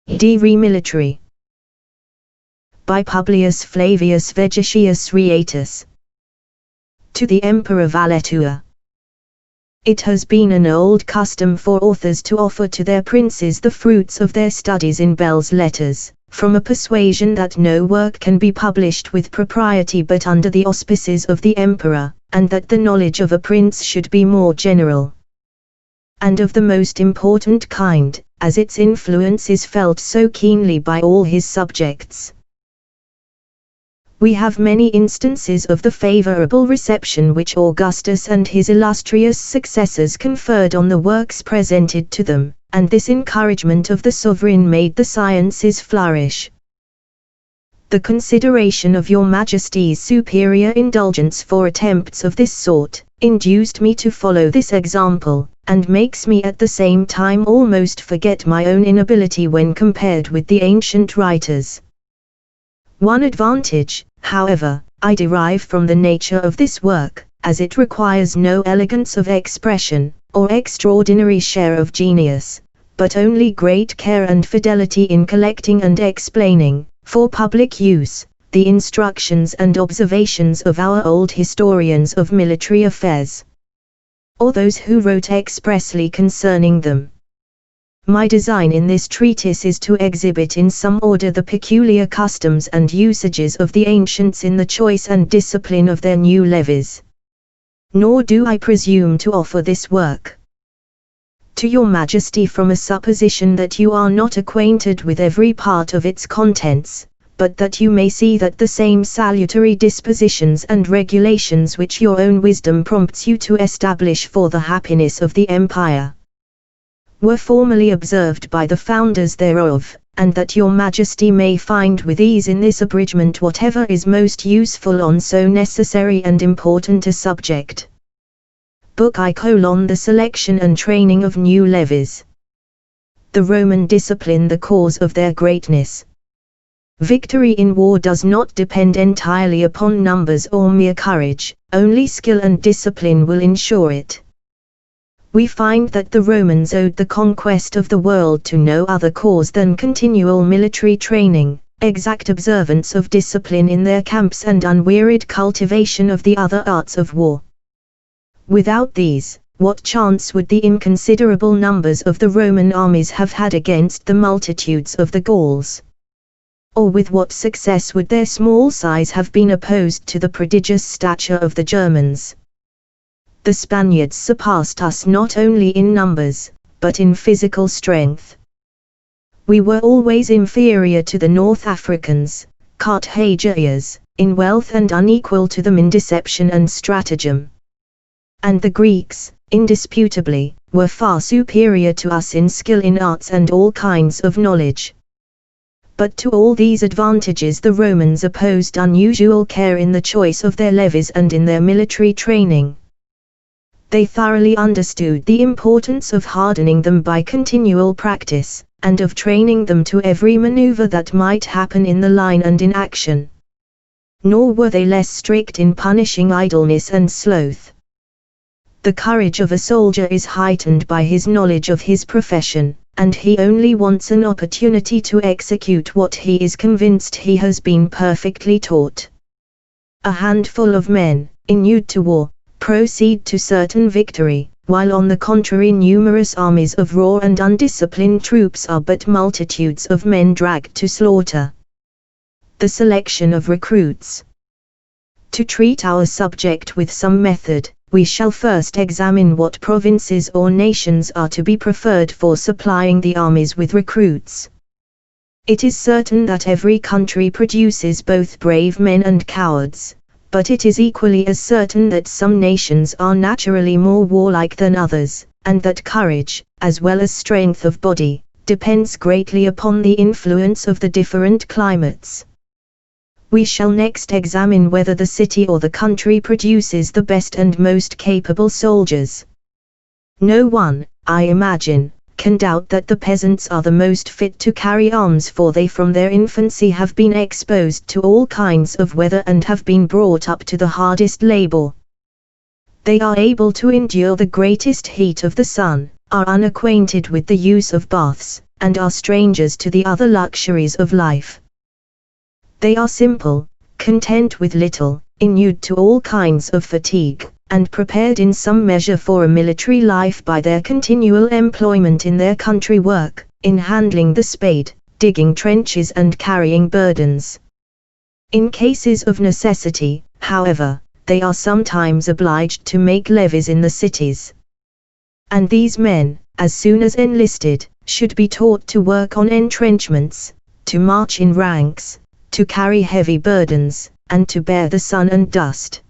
Re Militari. By Publius Flavius Vegetius Renatus. To the Emperor Valetua. It has been an old custom for authors to offer to their princes the fruits of their studies in belles lettres, from a persuasion that no work can be published with propriety but under the auspices of the emperor, and that the knowledge of a prince should be more general and of the most important kind, as its influence is felt so keenly by all his subjects. We have many instances of the favorable reception which Augustus and his illustrious successors conferred on the works presented to them, and this encouragement of the sovereign made the sciences flourish. The consideration of your Majesty's superior indulgence for attempts of this sort, induced me to follow this example, and makes me at the same time almost forget my own inability when compared with the ancient writers. One advantage, however, I derive from the nature of this work, as it requires no elegance of expression, or extraordinary share of genius, but only great care and fidelity in collecting and explaining, for public use, the instructions and observations of our old historians of military affairs, or those who wrote expressly concerning them. My design in this treatise is to exhibit in some order the peculiar customs and usages of the ancients in the choice and discipline of their new levies. Nor do I presume to offer this work to your Majesty from a supposition that you are not acquainted with every part of its contents, but that you may see that the same salutary dispositions and regulations which your own wisdom prompts you to establish for the happiness of the empire were formerly observed by the founders thereof, and that your Majesty may find with ease in this abridgment whatever is most useful on so necessary and important a subject. Book I: The Selection and Training of New Levies. The Roman Discipline the Cause of their Greatness. Victory in war does not depend entirely upon numbers or mere courage, only skill and discipline will ensure it. We find that the Romans owed the conquest of the world to no other cause than continual military training, exact observance of discipline in their camps and unwearied cultivation of the other arts of war. Without these, what chance would the inconsiderable numbers of the Roman armies have had against the multitudes of the Gauls? Or with what success would their small size have been opposed to the prodigious stature of the Germans? The Spaniards surpassed us not only in numbers, but in physical strength. We were always inferior to the North Africans, Carthaginians, in wealth and unequal to them in deception and stratagem. And the Greeks, indisputably, were far superior to us in skill in arts and all kinds of knowledge. But to all these advantages the Romans opposed unusual care in the choice of their levies and in their military training. They thoroughly understood the importance of hardening them by continual practice, and of training them to every maneuver that might happen in the line and in action. Nor were they less strict in punishing idleness and sloth. The courage of a soldier is heightened by his knowledge of his profession, and he only wants an opportunity to execute what he is convinced he has been perfectly taught. A handful of men, inured to war, proceed to certain victory, while on the contrary numerous armies of raw and undisciplined troops are but multitudes of men dragged to slaughter. The selection of recruits. To treat our subject with some method, we shall first examine what provinces or nations are to be preferred for supplying the armies with recruits. It is certain that every country produces both brave men and cowards, but it is equally as certain that some nations are naturally more warlike than others, and that courage, as well as strength of body, depends greatly upon the influence of the different climates. We shall next examine whether the city or the country produces the best and most capable soldiers. No one, I imagine, can doubt that the peasants are the most fit to carry arms, for they from their infancy have been exposed to all kinds of weather and have been brought up to the hardest labor. They are able to endure the greatest heat of the sun, are unacquainted with the use of baths, and are strangers to the other luxuries of life. They are simple, content with little, inured to all kinds of fatigue, and prepared in some measure for a military life by their continual employment in their country work, in handling the spade, digging trenches and carrying burdens. In cases of necessity, however, they are sometimes obliged to make levies in the cities. And these men, as soon as enlisted, should be taught to work on entrenchments, to march in ranks, to carry heavy burdens, and to bear the sun and dust.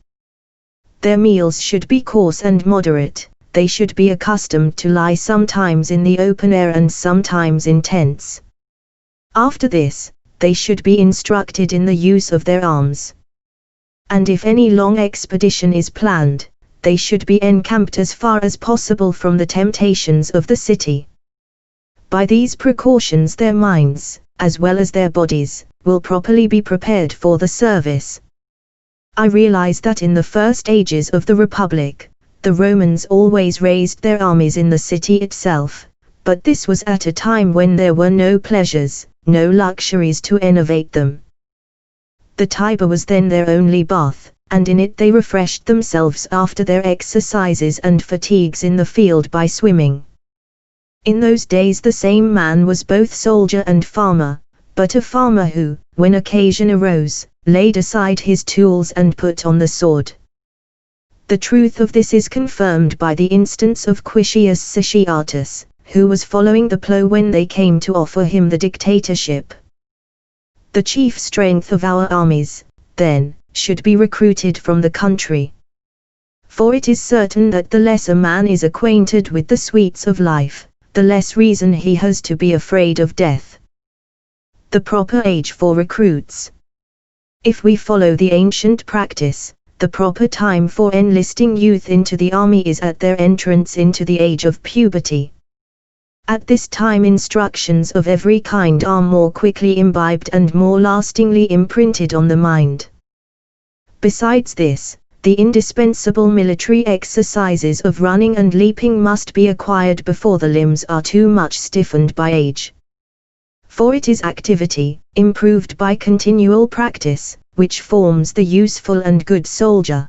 Their meals should be coarse and moderate, they should be accustomed to lie sometimes in the open air and sometimes in tents. After this, they should be instructed in the use of their arms. And if any long expedition is planned, they should be encamped as far as possible from the temptations of the city. By these precautions their minds, as well as their bodies, will properly be prepared for the service. I realize that in the first ages of the Republic, the Romans always raised their armies in the city itself, but this was at a time when there were no pleasures, no luxuries to enervate them. The Tiber was then their only bath, and in it they refreshed themselves after their exercises and fatigues in the field by swimming. In those days the same man was both soldier and farmer, but a farmer who, when occasion arose, laid aside his tools and put on the sword. The truth of this is confirmed by the instance of Quicius Satiatus, who was following the plough when they came to offer him the dictatorship. The chief strength of our armies, then, should be recruited from the country. For it is certain that the less a man is acquainted with the sweets of life, the less reason he has to be afraid of death. The proper age for recruits. If we follow the ancient practice, the proper time for enlisting youth into the army is at their entrance into the age of puberty. At this time instructions of every kind are more quickly imbibed and more lastingly imprinted on the mind. Besides this, the indispensable military exercises of running and leaping must be acquired before the limbs are too much stiffened by age. For it is activity, improved by continual practice, which forms the useful and good soldier.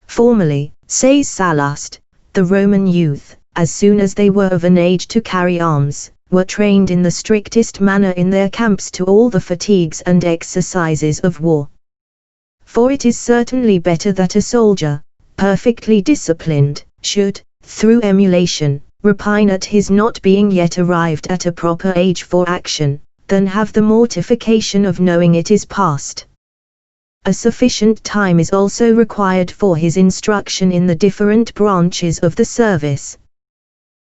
Formerly, says Sallust, the Roman youth, as soon as they were of an age to carry arms, were trained in the strictest manner in their camps to all the fatigues and exercises of war. For it is certainly better that a soldier, perfectly disciplined, should, through emulation, repine at his not being yet arrived at a proper age for action, than have the mortification of knowing it is past. A sufficient time is also required for his instruction in the different branches of the service.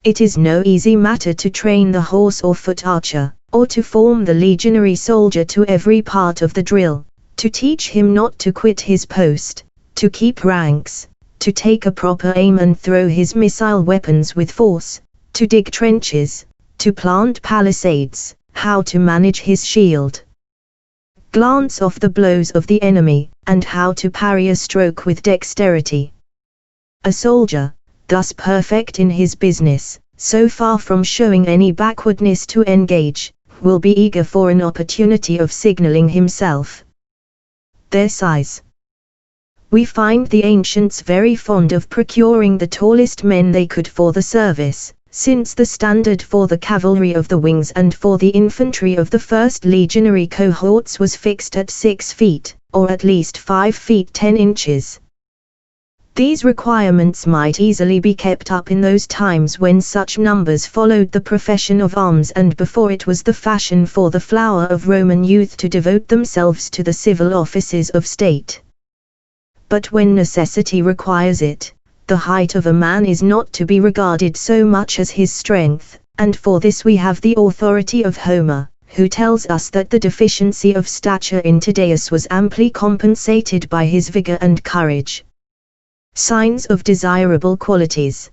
It is no easy matter to train the horse or foot archer, or to form the legionary soldier to every part of the drill, to teach him not to quit his post, to keep ranks, to take a proper aim and throw his missile weapons with force, to dig trenches, to plant palisades, how to manage his shield, glance off the blows of the enemy, and how to parry a stroke with dexterity. A soldier, thus perfect in his business, so far from showing any backwardness to engage, will be eager for an opportunity of signaling himself. Their size. We find the ancients very fond of procuring the tallest men they could for the service, since the standard for the cavalry of the wings and for the infantry of the first legionary cohorts was fixed at 6 feet, or at least 5 feet 10 inches. These requirements might easily be kept up in those times when such numbers followed the profession of arms and before it was the fashion for the flower of Roman youth to devote themselves to the civil offices of state. But when necessity requires it, the height of a man is not to be regarded so much as his strength, and for this we have the authority of Homer, who tells us that the deficiency of stature in Tydeus was amply compensated by his vigor and courage. Signs of desirable qualities.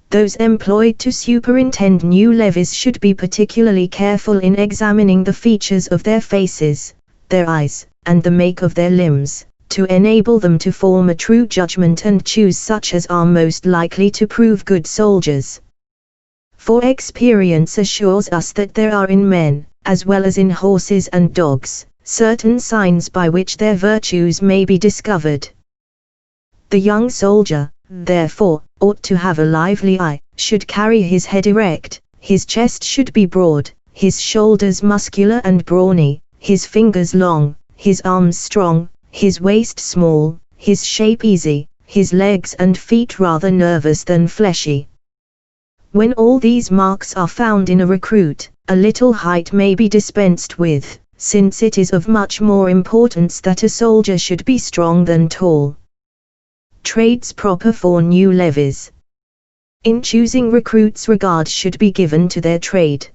Those employed to superintend new levies should be particularly careful in examining the features of their faces, their eyes, and the make of their limbs, to enable them to form a true judgment and choose such as are most likely to prove good soldiers. For experience assures us that there are in men, as well as in horses and dogs, certain signs by which their virtues may be discovered. The young soldier, therefore, ought to have a lively eye, should carry his head erect, his chest should be broad, his shoulders muscular and brawny, his fingers long, his arms strong, his waist small, his shape easy, his legs and feet rather nervous than fleshy. When all these marks are found in a recruit, a little height may be dispensed with, since it is of much more importance that a soldier should be strong than tall. Trades proper for new levies. In choosing recruits, regard should be given to their trade.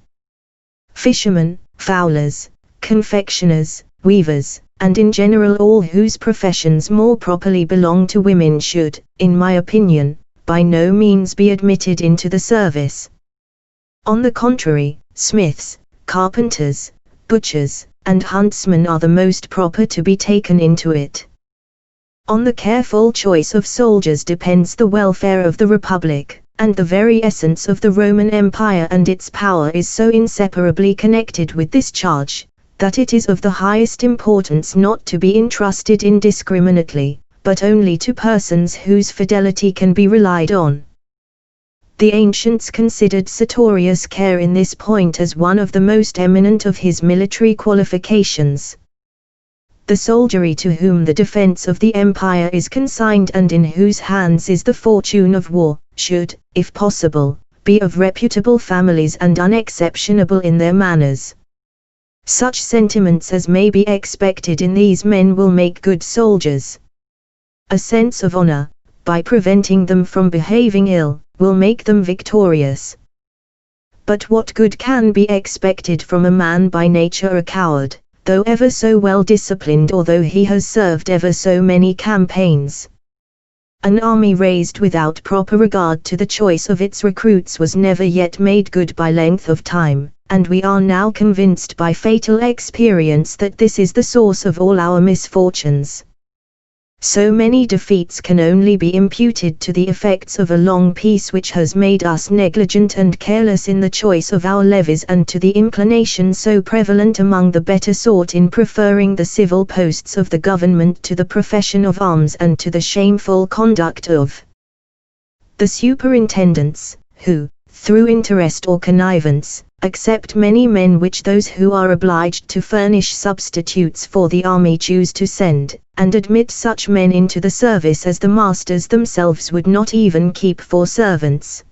Fishermen, fowlers, confectioners, weavers, and in general all whose professions more properly belong to women should, in my opinion, by no means be admitted into the service. On the contrary, smiths, carpenters, butchers, and huntsmen are the most proper to be taken into it. On the careful choice of soldiers depends the welfare of the Republic, and the very essence of the Roman Empire and its power is so inseparably connected with this charge, that it is of the highest importance not to be entrusted indiscriminately, but only to persons whose fidelity can be relied on. The ancients considered Sertorius' care in this point as one of the most eminent of his military qualifications. The soldiery to whom the defense of the empire is consigned and in whose hands is the fortune of war, should, if possible, be of reputable families and unexceptionable in their manners. Such sentiments as may be expected in these men will make good soldiers. A sense of honor, by preventing them from behaving ill, will make them victorious. But what good can be expected from a man by nature a coward, though ever so well disciplined or though he has served ever so many campaigns? An army raised without proper regard to the choice of its recruits was never yet made good by length of time, and we are now convinced by fatal experience that this is the source of all our misfortunes. So many defeats can only be imputed to the effects of a long peace which has made us negligent and careless in the choice of our levies, and to the inclination so prevalent among the better sort in preferring the civil posts of the government to the profession of arms, and to the shameful conduct of the superintendents, who, through interest or connivance, accept many men which those who are obliged to furnish substitutes for the army choose to send, and admit such men into the service as the masters themselves would not even keep for servants.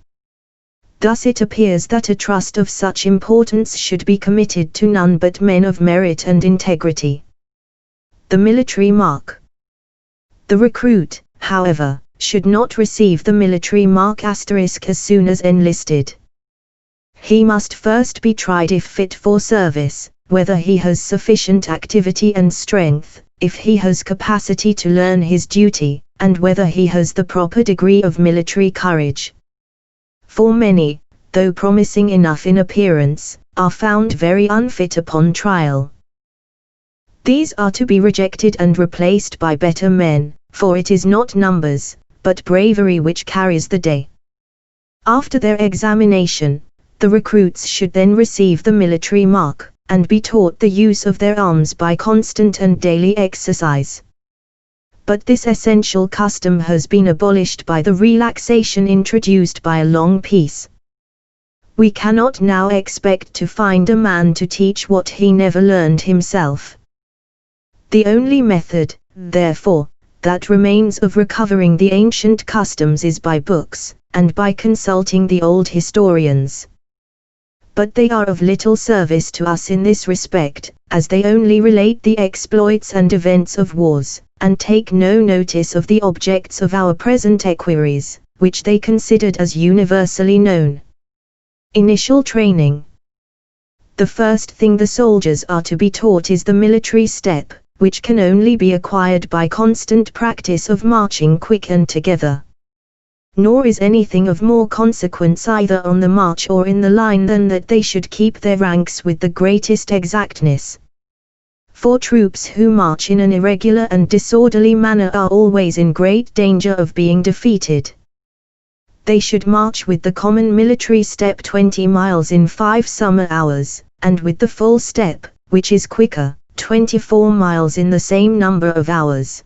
Thus it appears that a trust of such importance should be committed to none but men of merit and integrity. The military mark. The recruit, however, should not receive the military mark asterisk as soon as enlisted. He must first be tried if fit for service, whether he has sufficient activity and strength, if he has capacity to learn his duty, and whether he has the proper degree of military courage. For many, though promising enough in appearance, are found very unfit upon trial. These are to be rejected and replaced by better men, for it is not numbers, but bravery which carries the day. After their examination, the recruits should then receive the military mark, and be taught the use of their arms by constant and daily exercise. But this essential custom has been abolished by the relaxation introduced by a long peace. We cannot now expect to find a man to teach what he never learned himself. The only method, therefore, that remains of recovering the ancient customs is by books, and by consulting the old historians. But they are of little service to us in this respect, as they only relate the exploits and events of wars, and take no notice of the objects of our present enquiries, which they considered as universally known. Initial training. The first thing the soldiers are to be taught is the military step, which can only be acquired by constant practice of marching quick and together. Nor is anything of more consequence either on the march or in the line than that they should keep their ranks with the greatest exactness. For troops who march in an irregular and disorderly manner are always in great danger of being defeated. They should march with the common military step 20 miles in 5 summer hours, and with the full step, which is quicker, 24 miles in the same number of hours.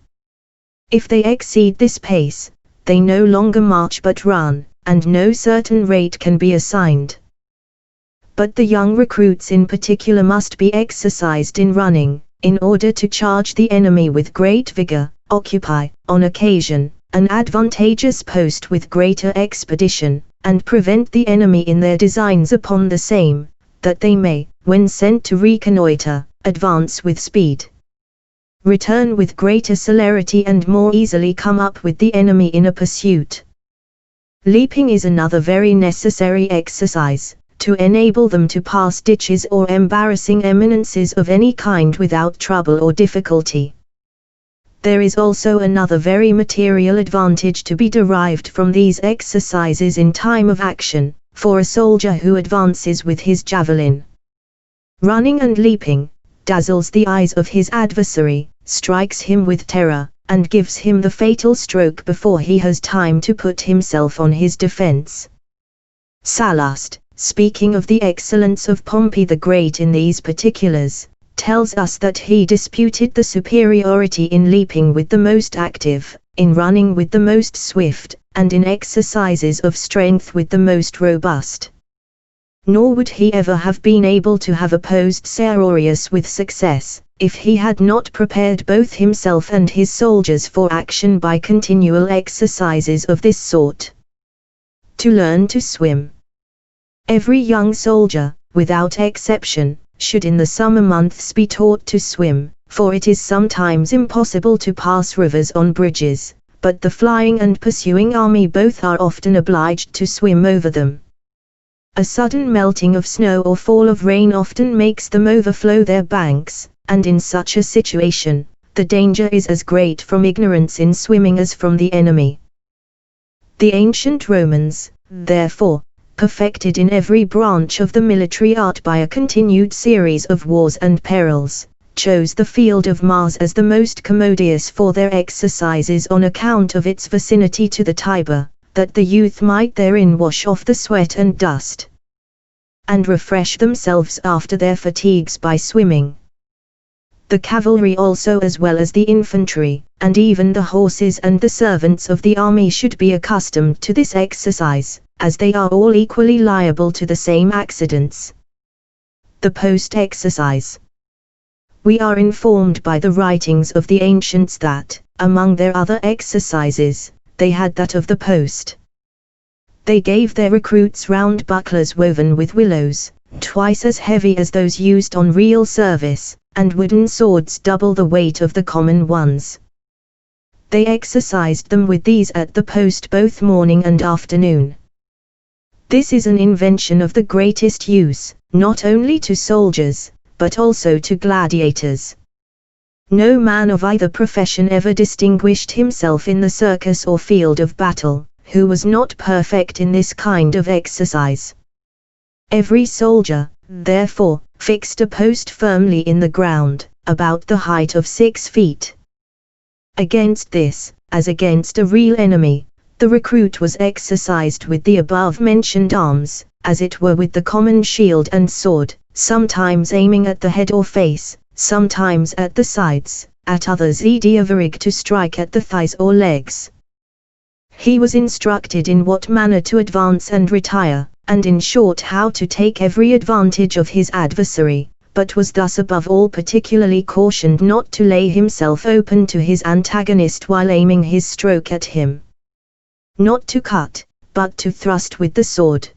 If they exceed this pace, they no longer march but run, and no certain rate can be assigned. But the young recruits in particular must be exercised in running, in order to charge the enemy with great vigor, occupy, on occasion, an advantageous post with greater expedition, and prevent the enemy in their designs upon the same, that they may, when sent to reconnoitre, advance with speed, return with greater celerity and more easily come up with the enemy in a pursuit. Leaping is another very necessary exercise, to enable them to pass ditches or embarrassing eminences of any kind without trouble or difficulty. There is also another very material advantage to be derived from these exercises in time of action, for a soldier who advances with his javelin, running and leaping, dazzles the eyes of his adversary, strikes him with terror, and gives him the fatal stroke before he has time to put himself on his defense. Sallust, speaking of the excellence of Pompey the Great in these particulars, tells us that he disputed the superiority in leaping with the most active, in running with the most swift, and in exercises of strength with the most robust. Nor would he ever have been able to have opposed Sertorius with success, if he had not prepared both himself and his soldiers for action by continual exercises of this sort. To learn to swim. Every young soldier, without exception, should in the summer months be taught to swim, for it is sometimes impossible to pass rivers on bridges, but the flying and pursuing army both are often obliged to swim over them. A sudden melting of snow or fall of rain often makes them overflow their banks, and in such a situation, the danger is as great from ignorance in swimming as from the enemy. The ancient Romans, therefore, perfected in every branch of the military art by a continued series of wars and perils, chose the field of Mars as the most commodious for their exercises on account of its vicinity to the Tiber, that the youth might therein wash off the sweat and dust, and refresh themselves after their fatigues by swimming. The cavalry also, as well as the infantry, and even the horses and the servants of the army, should be accustomed to this exercise, as they are all equally liable to the same accidents. The post exercise. We are informed by the writings of the ancients that, among their other exercises, they had that of the post. They gave their recruits round bucklers woven with willows, twice as heavy as those used on real service, and wooden swords double the weight of the common ones. They exercised them with these at the post both morning and afternoon. This is an invention of the greatest use, not only to soldiers, but also to gladiators. No man of either profession ever distinguished himself in the circus or field of battle, who was not perfect in this kind of exercise. Every soldier, therefore, fixed a post firmly in the ground, about the height of 6 feet. Against this, as against a real enemy, the recruit was exercised with the above-mentioned arms, as it were with the common shield and sword, sometimes aiming at the head or face, sometimes at the sides, at others ediavarig to strike at the thighs or legs. He was instructed in what manner to advance and retire, and in short how to take every advantage of his adversary, but was thus above all particularly cautioned not to lay himself open to his antagonist while aiming his stroke at him. Not to cut, but to thrust with the sword.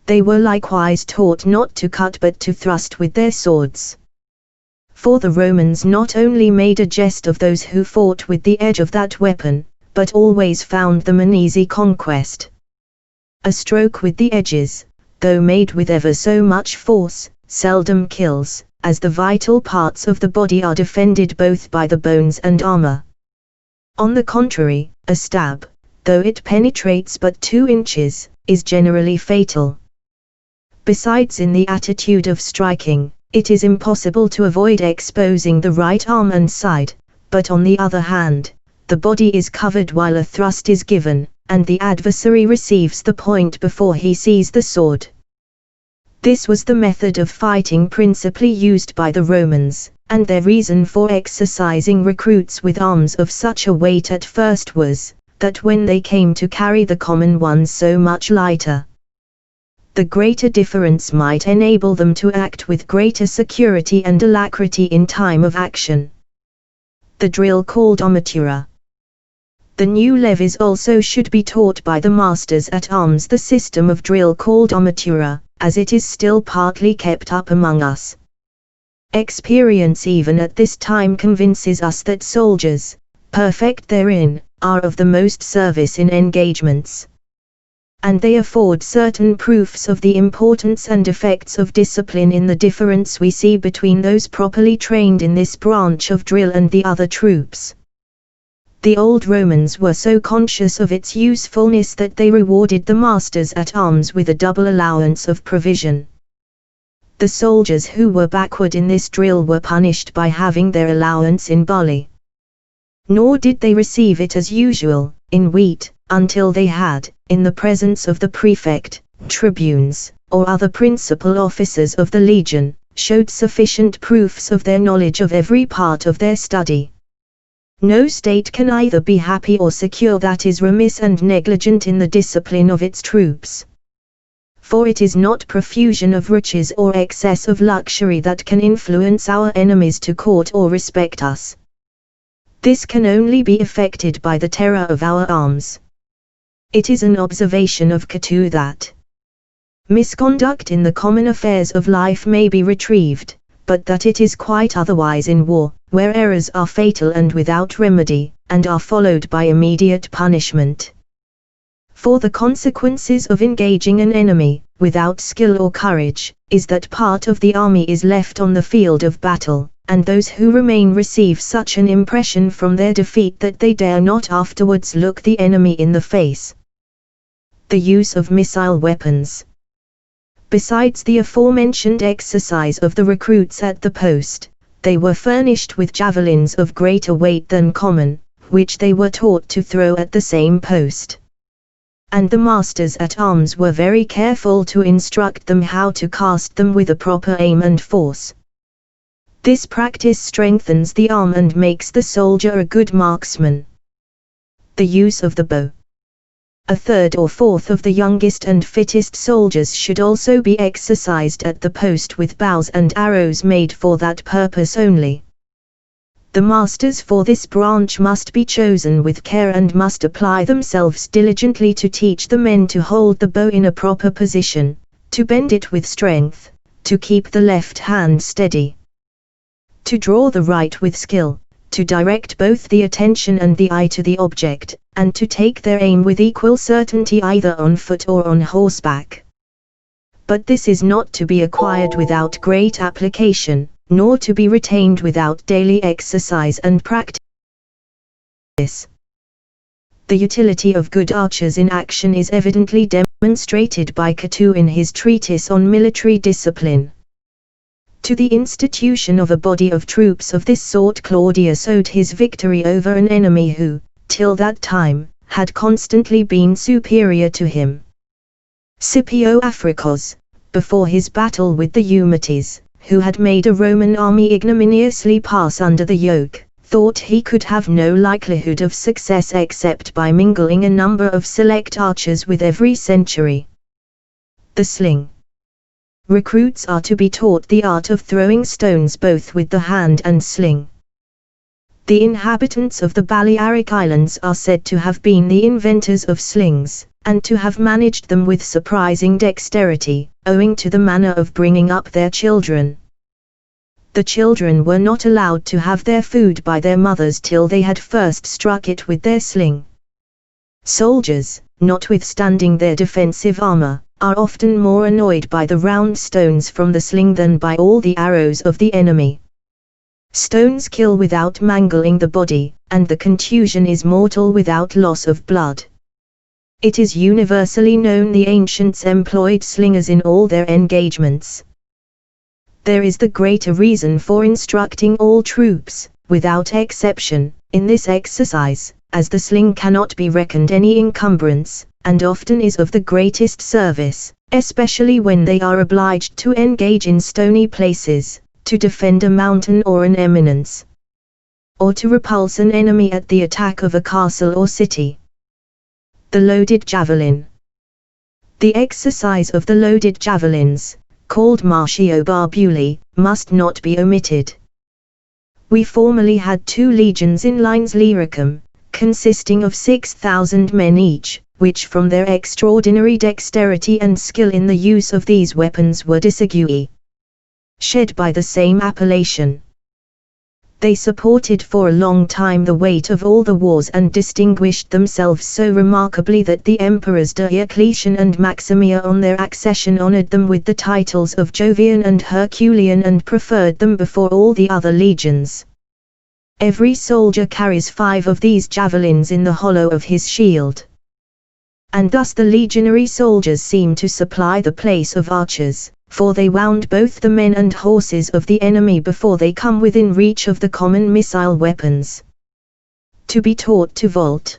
They were likewise taught not to cut but to thrust with their swords. For the Romans not only made a jest of those who fought with the edge of that weapon, but always found them an easy conquest. A stroke with the edges, though made with ever so much force, seldom kills, as the vital parts of the body are defended both by the bones and armor. On the contrary, a stab, though it penetrates but 2 inches, is generally fatal. Besides, in the attitude of striking, it is impossible to avoid exposing the right arm and side, but on the other hand, the body is covered while a thrust is given, and the adversary receives the point before he sees the sword. This was the method of fighting principally used by the Romans, and their reason for exercising recruits with arms of such a weight at first was, that when they came to carry the common ones so much lighter, the greater difference might enable them to act with greater security and alacrity in time of action. The drill called armatura. The new levies also should be taught by the masters at arms the system of drill called armatura, as it is still partly kept up among us. Experience even at this time convinces us that soldiers, perfect therein, are of the most service in engagements. And they afford certain proofs of the importance and effects of discipline in the difference we see between those properly trained in this branch of drill and the other troops. The old Romans were so conscious of its usefulness that they rewarded the masters at arms with a double allowance of provision. The soldiers who were backward in this drill were punished by having their allowance in barley. Nor did they receive it as usual, in wheat, until they had, in the presence of the prefect, tribunes, or other principal officers of the legion, showed sufficient proofs of their knowledge of every part of their study. No state can either be happy or secure that is remiss and negligent in the discipline of its troops. For it is not profusion of riches or excess of luxury that can influence our enemies to court or respect us. This can only be effected by the terror of our arms. It is an observation of Cato that misconduct in the common affairs of life may be retrieved, but that it is quite otherwise in war, where errors are fatal and without remedy, and are followed by immediate punishment. For the consequences of engaging an enemy, without skill or courage, is that part of the army is left on the field of battle, and those who remain receive such an impression from their defeat that they dare not afterwards look the enemy in the face. The use of missile weapons. Besides the aforementioned exercise of the recruits at the post, they were furnished with javelins of greater weight than common, which they were taught to throw at the same post. And the masters at arms were very careful to instruct them how to cast them with a proper aim and force. This practice strengthens the arm and makes the soldier a good marksman. The use of the bow. A third or fourth of the youngest and fittest soldiers should also be exercised at the post with bows and arrows made for that purpose only. The masters for this branch must be chosen with care and must apply themselves diligently to teach the men to hold the bow in a proper position, to bend it with strength, to keep the left hand steady, to draw the right with skill, to direct both the attention and the eye to the object, and to take their aim with equal certainty either on foot or on horseback. But this is not to be acquired without great application, nor to be retained without daily exercise and practice. The utility of good archers in action is evidently demonstrated by Cato in his treatise on military discipline. To the institution of a body of troops of this sort Claudius owed his victory over an enemy who, till that time, had constantly been superior to him. Scipio Africus, before his battle with the Eumetes, who had made a Roman army ignominiously pass under the yoke, thought he could have no likelihood of success except by mingling a number of select archers with every century. The sling. Recruits are to be taught the art of throwing stones both with the hand and sling. The inhabitants of the Balearic Islands are said to have been the inventors of slings, and to have managed them with surprising dexterity, owing to the manner of bringing up their children. The children were not allowed to have their food by their mothers till they had first struck it with their sling. Soldiers, notwithstanding their defensive armor, are often more annoyed by the round stones from the sling than by all the arrows of the enemy. Stones kill without mangling the body, and the contusion is mortal without loss of blood. It is universally known the ancients employed slingers in all their engagements. There is the greater reason for instructing all troops, without exception, in this exercise, as the sling cannot be reckoned any encumbrance, and often is of the greatest service, especially when they are obliged to engage in stony places, to defend a mountain or an eminence, or to repulse an enemy at the attack of a castle or city. The loaded javelin. The exercise of the loaded javelins, called martio barbuli, must not be omitted. We formerly had 2 legions in Lines Lyricum, consisting of 6,000 men each, which from their extraordinary dexterity and skill in the use of these weapons were disegui, shed by the same appellation. They supported for a long time the weight of all the wars and distinguished themselves so remarkably that the emperors Diocletian and Maximia on their accession honored them with the titles of Jovian and Herculean and preferred them before all the other legions. Every soldier carries 5 of these javelins in the hollow of his shield. And thus the legionary soldiers seem to supply the place of archers, for they wound both the men and horses of the enemy before they come within reach of the common missile weapons. To be taught to vault.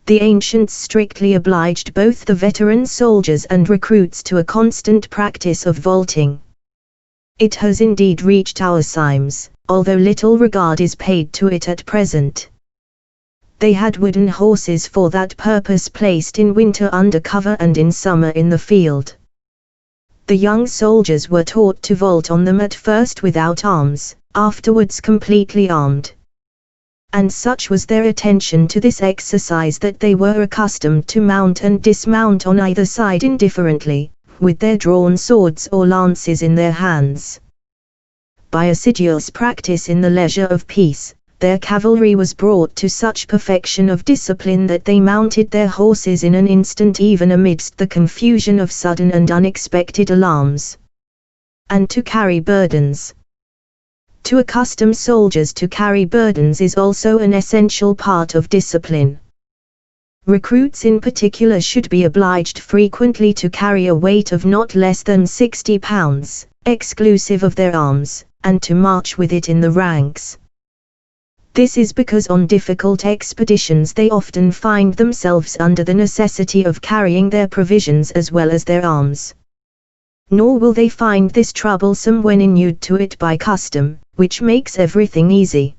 The ancients strictly obliged both the veteran soldiers and recruits to a constant practice of vaulting. It has indeed reached our times, although little regard is paid to it at present. They had wooden horses for that purpose placed in winter under cover and in summer in the field. The young soldiers were taught to vault on them at first without arms, afterwards completely armed. And such was their attention to this exercise that they were accustomed to mount and dismount on either side indifferently, with their drawn swords or lances in their hands. By assiduous practice in the leisure of peace, their cavalry was brought to such perfection of discipline that they mounted their horses in an instant even amidst the confusion of sudden and unexpected alarms. And to carry burdens. To accustom soldiers to carry burdens is also an essential part of discipline. Recruits in particular should be obliged frequently to carry a weight of not less than 60 pounds, exclusive of their arms, and to march with it in the ranks. This is because on difficult expeditions they often find themselves under the necessity of carrying their provisions as well as their arms. Nor will they find this troublesome when inured to it by custom, which makes everything easy.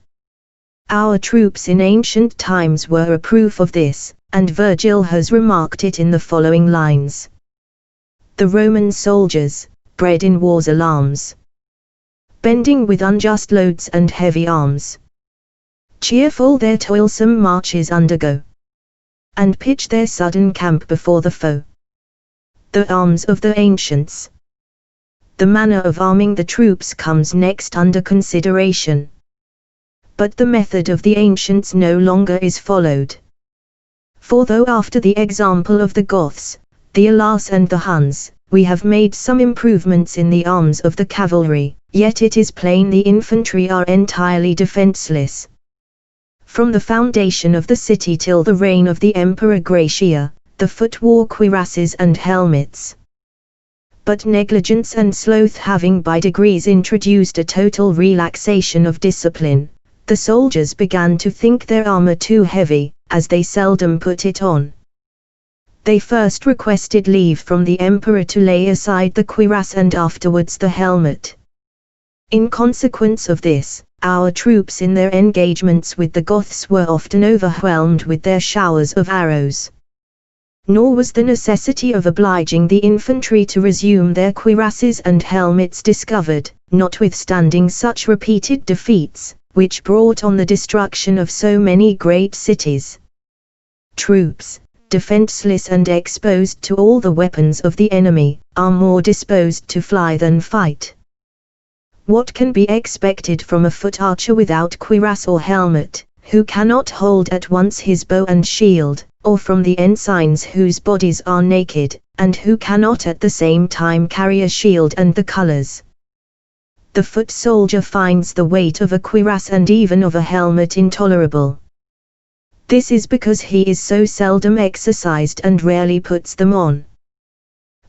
Our troops in ancient times were a proof of this, and Virgil has remarked it in the following lines. The Roman soldiers, bred in war's alarms, bending with unjust loads and heavy arms, cheerful their toilsome marches undergo, and pitch their sudden camp before the foe. The arms of the ancients. The manner of arming the troops comes next under consideration. But the method of the ancients no longer is followed. For though after the example of the Goths, the Alars and the Huns, we have made some improvements in the arms of the cavalry, yet it is plain the infantry are entirely defenseless. From the foundation of the city till the reign of the Emperor Gracia, the foot wore cuirasses and helmets. But negligence and sloth having by degrees introduced a total relaxation of discipline, the soldiers began to think their armor too heavy, as they seldom put it on. They first requested leave from the emperor to lay aside the cuirass and afterwards the helmet. In consequence of this, our troops in their engagements with the Goths were often overwhelmed with their showers of arrows. Nor was the necessity of obliging the infantry to resume their cuirasses and helmets discovered, notwithstanding such repeated defeats, which brought on the destruction of so many great cities. Troops, defenseless and exposed to all the weapons of the enemy, are more disposed to fly than fight. What can be expected from a foot archer without cuirass or helmet, who cannot hold at once his bow and shield, or from the ensigns whose bodies are naked, and who cannot at the same time carry a shield and the colors? The foot soldier finds the weight of a cuirass and even of a helmet intolerable. This is because he is so seldom exercised and rarely puts them on.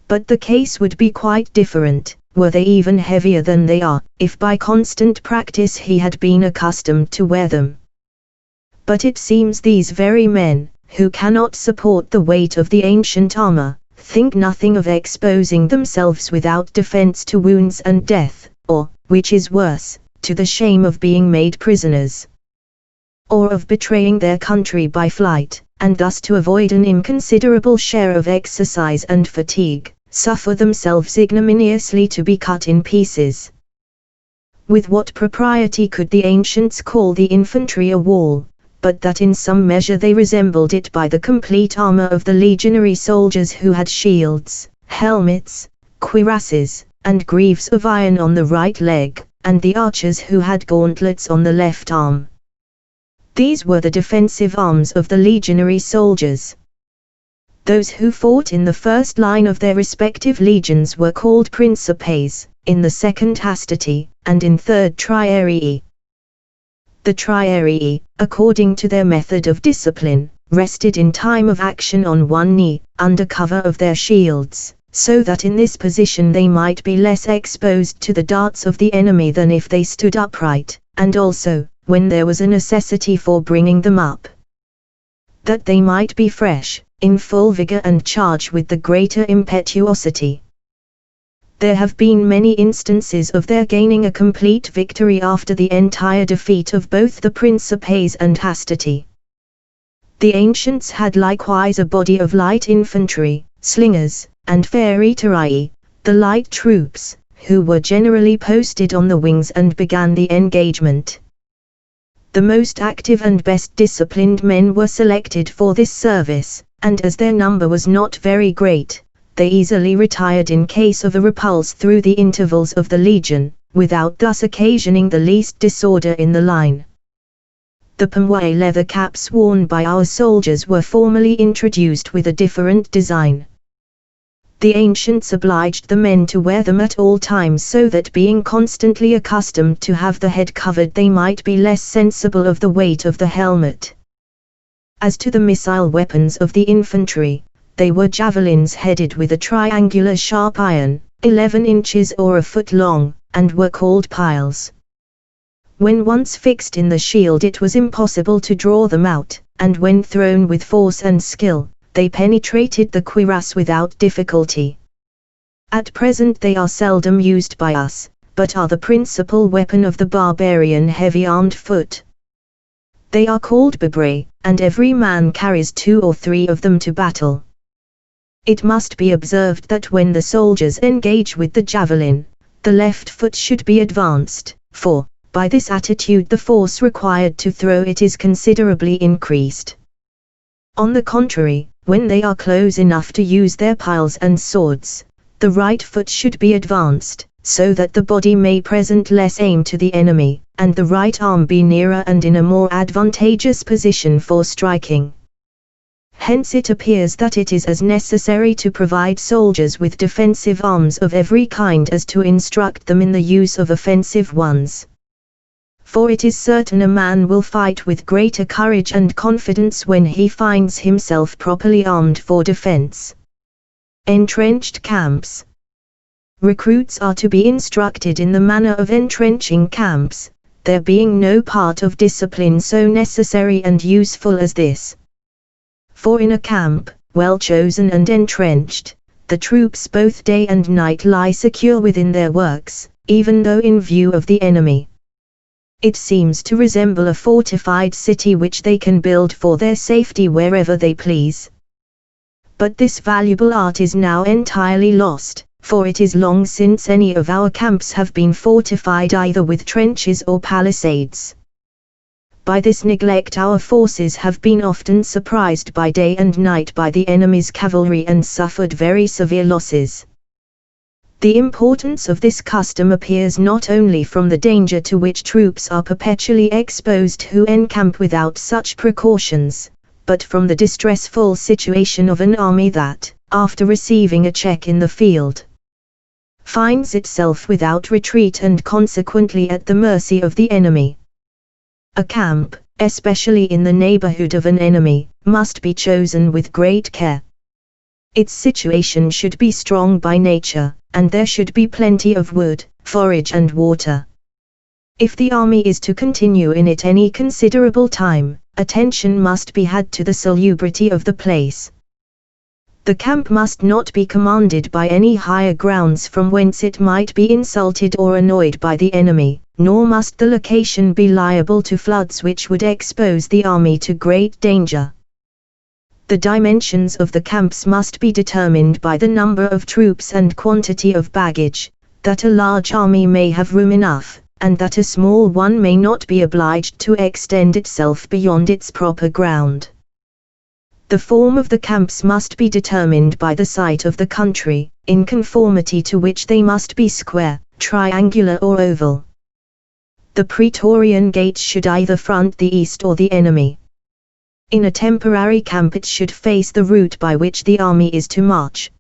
But the case would be quite different, were they even heavier than they are, if by constant practice he had been accustomed to wear them. But it seems these very men, who cannot support the weight of the ancient armor, think nothing of exposing themselves without defense to wounds and death, or, which is worse, to the shame of being made prisoners, or of betraying their country by flight, and thus to avoid an inconsiderable share of exercise and fatigue, suffer themselves ignominiously to be cut in pieces. With what propriety could the ancients call the infantry a wall, but that in some measure they resembled it by the complete armor of the legionary soldiers who had shields, helmets, cuirasses, and greaves of iron on the right leg, and the archers who had gauntlets on the left arm. These were the defensive arms of the legionary soldiers. Those who fought in the first line of their respective legions were called principes, in the second hastati, and in third triarii. The triarii, according to their method of discipline, rested in time of action on one knee, under cover of their shields, so that in this position they might be less exposed to the darts of the enemy than if they stood upright, and also, when there was a necessity for bringing them up, that they might be fresh, in full vigor and charge with the greater impetuosity. There have been many instances of their gaining a complete victory after the entire defeat of both the principes and hastati. The ancients had likewise a body of light infantry, slingers, and feritarii, the light troops, who were generally posted on the wings and began the engagement. The most active and best disciplined men were selected for this service, and as their number was not very great, they easily retired in case of a repulse through the intervals of the legion, without thus occasioning the least disorder in the line. The pomois leather caps worn by our soldiers were formerly introduced with a different design. The ancients obliged the men to wear them at all times so that being constantly accustomed to have the head covered they might be less sensible of the weight of the helmet. As to the missile weapons of the infantry, they were javelins headed with a triangular sharp iron, 11 inches or a foot long, and were called piles. When once fixed in the shield it was impossible to draw them out, and when thrown with force and skill, they penetrated the cuirass without difficulty. At present they are seldom used by us, but are the principal weapon of the barbarian heavy-armed foot. They are called bibrae, and every man carries 2 or 3 of them to battle. It must be observed that when the soldiers engage with the javelin, the left foot should be advanced, for, by this attitude the force required to throw it is considerably increased. On the contrary, when they are close enough to use their piles and swords, the right foot should be advanced, so that the body may present less aim to the enemy, and the right arm be nearer and in a more advantageous position for striking. Hence it appears that it is as necessary to provide soldiers with defensive arms of every kind as to instruct them in the use of offensive ones. For it is certain a man will fight with greater courage and confidence when he finds himself properly armed for defense. Entrenched camps. Recruits are to be instructed in the manner of entrenching camps, there being no part of discipline so necessary and useful as this. For in a camp, well chosen and entrenched, the troops both day and night lie secure within their works, even though in view of the enemy. It seems to resemble a fortified city which they can build for their safety wherever they please. But this valuable art is now entirely lost, for it is long since any of our camps have been fortified either with trenches or palisades. By this neglect our forces have been often surprised by day and night by the enemy's cavalry and suffered very severe losses. The importance of this custom appears not only from the danger to which troops are perpetually exposed who encamp without such precautions, but from the distressful situation of an army that, after receiving a check in the field, finds itself without retreat and consequently at the mercy of the enemy. A camp, especially in the neighborhood of an enemy, must be chosen with great care. Its situation should be strong by nature, and there should be plenty of wood, forage and water. If the army is to continue in it any considerable time, attention must be had to the salubrity of the place. The camp must not be commanded by any higher grounds from whence it might be insulted or annoyed by the enemy, nor must the location be liable to floods which would expose the army to great danger. The dimensions of the camps must be determined by the number of troops and quantity of baggage, that a large army may have room enough, and that a small one may not be obliged to extend itself beyond its proper ground. The form of the camps must be determined by the site of the country, in conformity to which they must be square, triangular or oval. The praetorian gates should either front the east or the enemy. In a temporary camp it should face the route by which the army is to march.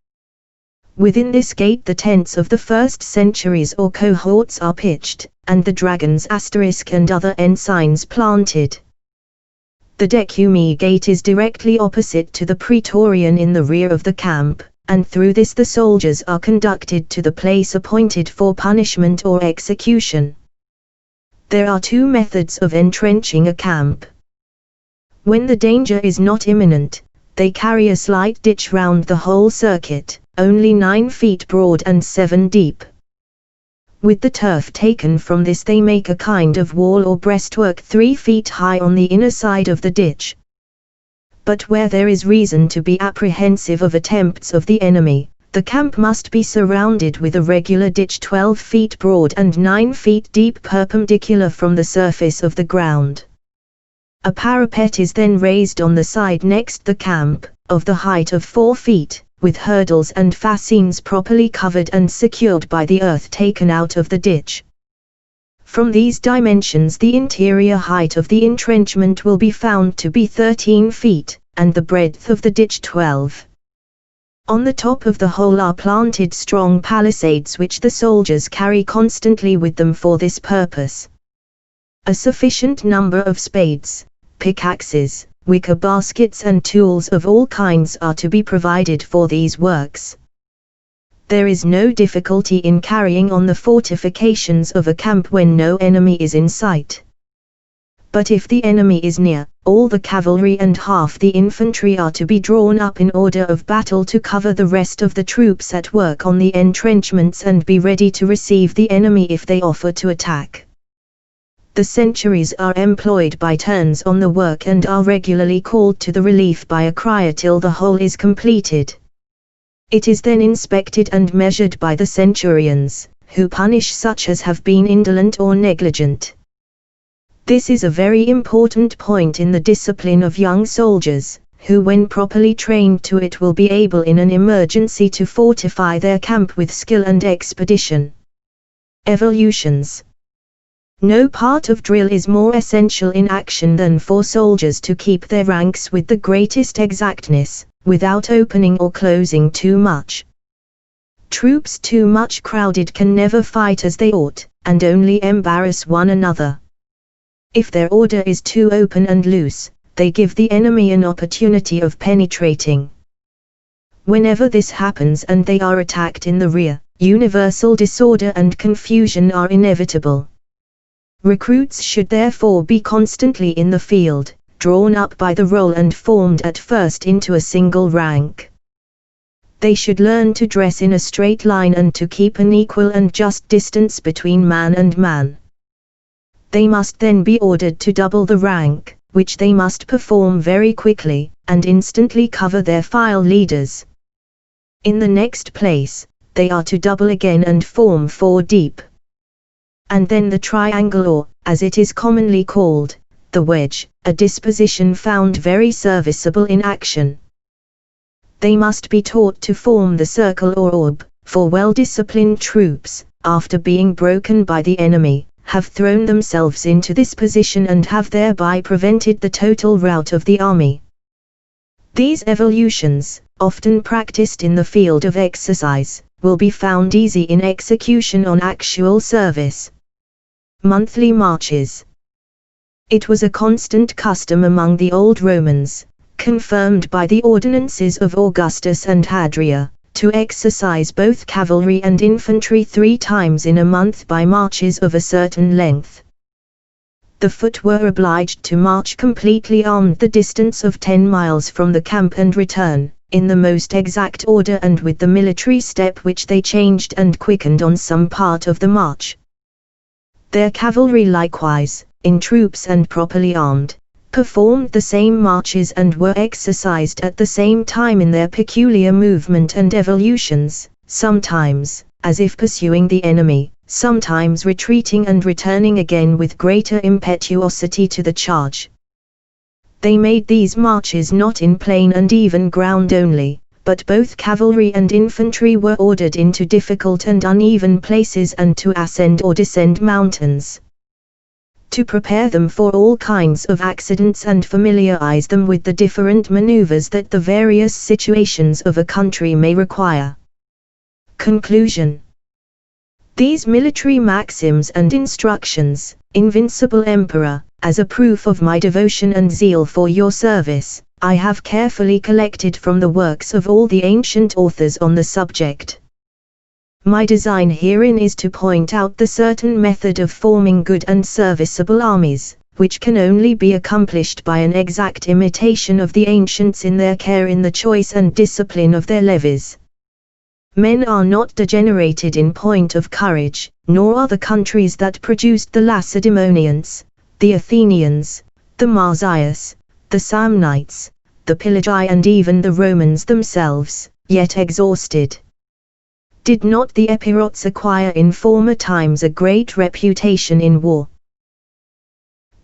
Within this gate the tents of the first centuries or cohorts are pitched, and the dragon's asterisk and other ensigns planted. The decumy gate is directly opposite to the praetorian in the rear of the camp, and through this the soldiers are conducted to the place appointed for punishment or execution. There are two methods of entrenching a camp. When the danger is not imminent, they carry a slight ditch round the whole circuit, only 9 feet broad and 7 deep. With the turf taken from this they make a kind of wall or breastwork 3 feet high on the inner side of the ditch. But where there is reason to be apprehensive of attempts of the enemy, the camp must be surrounded with a regular ditch 12 feet broad and 9 feet deep perpendicular from the surface of the ground. A parapet is then raised on the side next the camp, of the height of 4 feet, with hurdles and fascines properly covered and secured by the earth taken out of the ditch. From these dimensions the interior height of the entrenchment will be found to be 13 feet, and the breadth of the ditch 12. On the top of the whole are planted strong palisades which the soldiers carry constantly with them for this purpose. A sufficient number of spades, pickaxes, wicker baskets and tools of all kinds are to be provided for these works. There is no difficulty in carrying on the fortifications of a camp when no enemy is in sight. But if the enemy is near, all the cavalry and half the infantry are to be drawn up in order of battle to cover the rest of the troops at work on the entrenchments and be ready to receive the enemy if they offer to attack. The sentries are employed by turns on the work and are regularly called to the relief by a crier till the whole is completed. It is then inspected and measured by the centurions, who punish such as have been indolent or negligent. This is a very important point in the discipline of young soldiers, who when properly trained to it will be able in an emergency to fortify their camp with skill and expedition. Evolutions. No part of drill is more essential in action than for soldiers to keep their ranks with the greatest exactness, without opening or closing too much. Troops too much crowded can never fight as they ought, and only embarrass one another. If their order is too open and loose, they give the enemy an opportunity of penetrating. Whenever this happens and they are attacked in the rear, universal disorder and confusion are inevitable. Recruits should therefore be constantly in the field, drawn up by the roll and formed at first into a single rank. They should learn to dress in a straight line and to keep an equal and just distance between man and man. They must then be ordered to double the rank, which they must perform very quickly, and instantly cover their file leaders. In the next place, they are to double again and form 4 deep. And then the triangle or, as it is commonly called, the wedge, a disposition found very serviceable in action. They must be taught to form the circle or orb, for well-disciplined troops, after being broken by the enemy, have thrown themselves into this position and have thereby prevented the total rout of the army. These evolutions, often practiced in the field of exercise, will be found easy in execution on actual service. Monthly marches. It was a constant custom among the old Romans, confirmed by the ordinances of Augustus and Hadria, to exercise both cavalry and infantry 3 times in a month by marches of a certain length. the foot were obliged to march completely armed the distance of 10 miles from the camp and return, in the most exact order and with the military step which they changed and quickened on some part of the march. Their cavalry likewise, in troops and properly armed, performed the same marches and were exercised at the same time in their peculiar movement and evolutions, sometimes, as if pursuing the enemy, sometimes retreating and returning again with greater impetuosity to the charge. They made these marches not in plain and even ground only, but both cavalry and infantry were ordered into difficult and uneven places and to ascend or descend mountains. To prepare them for all kinds of accidents and familiarize them with the different maneuvers that the various situations of a country may require. Conclusion. These military maxims and instructions, Invincible Emperor, as a proof of my devotion and zeal for your service, I have carefully collected from the works of all the ancient authors on the subject. My design herein is to point out the certain method of forming good and serviceable armies, which can only be accomplished by an exact imitation of the ancients in their care in the choice and discipline of their levies. Men are not degenerated in point of courage, nor are the countries that produced the Lacedaemonians, the Athenians, the Marsias, the Samnites, the Pelagi and even the Romans themselves, yet exhausted. Did not the Epirots acquire in former times a great reputation in war?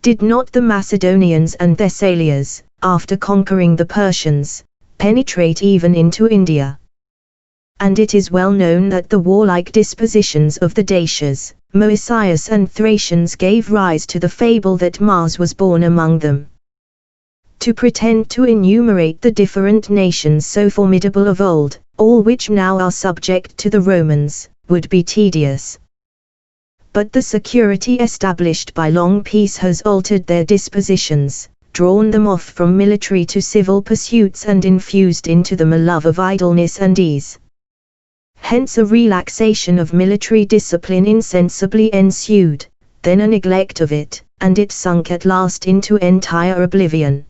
Did not the Macedonians and Thessalians, after conquering the Persians, penetrate even into India? And it is well known that the warlike dispositions of the Dacians, Moesias and Thracians gave rise to the fable that Mars was born among them. To pretend to enumerate the different nations so formidable of old, all which now are subject to the Romans, would be tedious. But the security established by long peace has altered their dispositions, drawn them off from military to civil pursuits and infused into them a love of idleness and ease. Hence a relaxation of military discipline insensibly ensued, then a neglect of it, and it sunk at last into entire oblivion.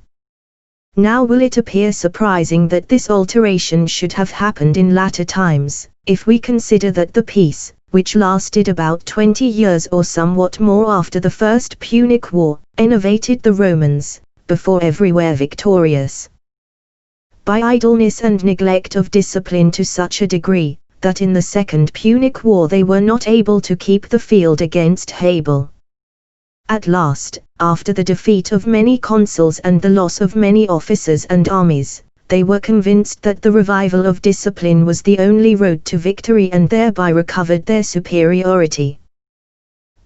Now will it appear surprising that this alteration should have happened in latter times, if we consider that the peace, which lasted about 20 years or somewhat more after the First Punic War, enervated the Romans, before everywhere victorious, by idleness and neglect of discipline to such a degree, that in the Second Punic War they were not able to keep the field against Habel. At last, after the defeat of many consuls and the loss of many officers and armies, they were convinced that the revival of discipline was the only road to victory and thereby recovered their superiority.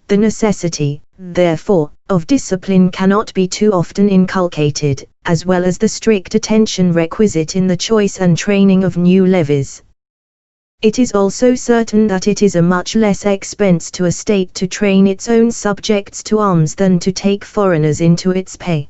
The necessity, therefore, of discipline cannot be too often inculcated, as well as the strict attention requisite in the choice and training of new levies. It is also certain that it is a much less expense to a state to train its own subjects to arms than to take foreigners into its pay.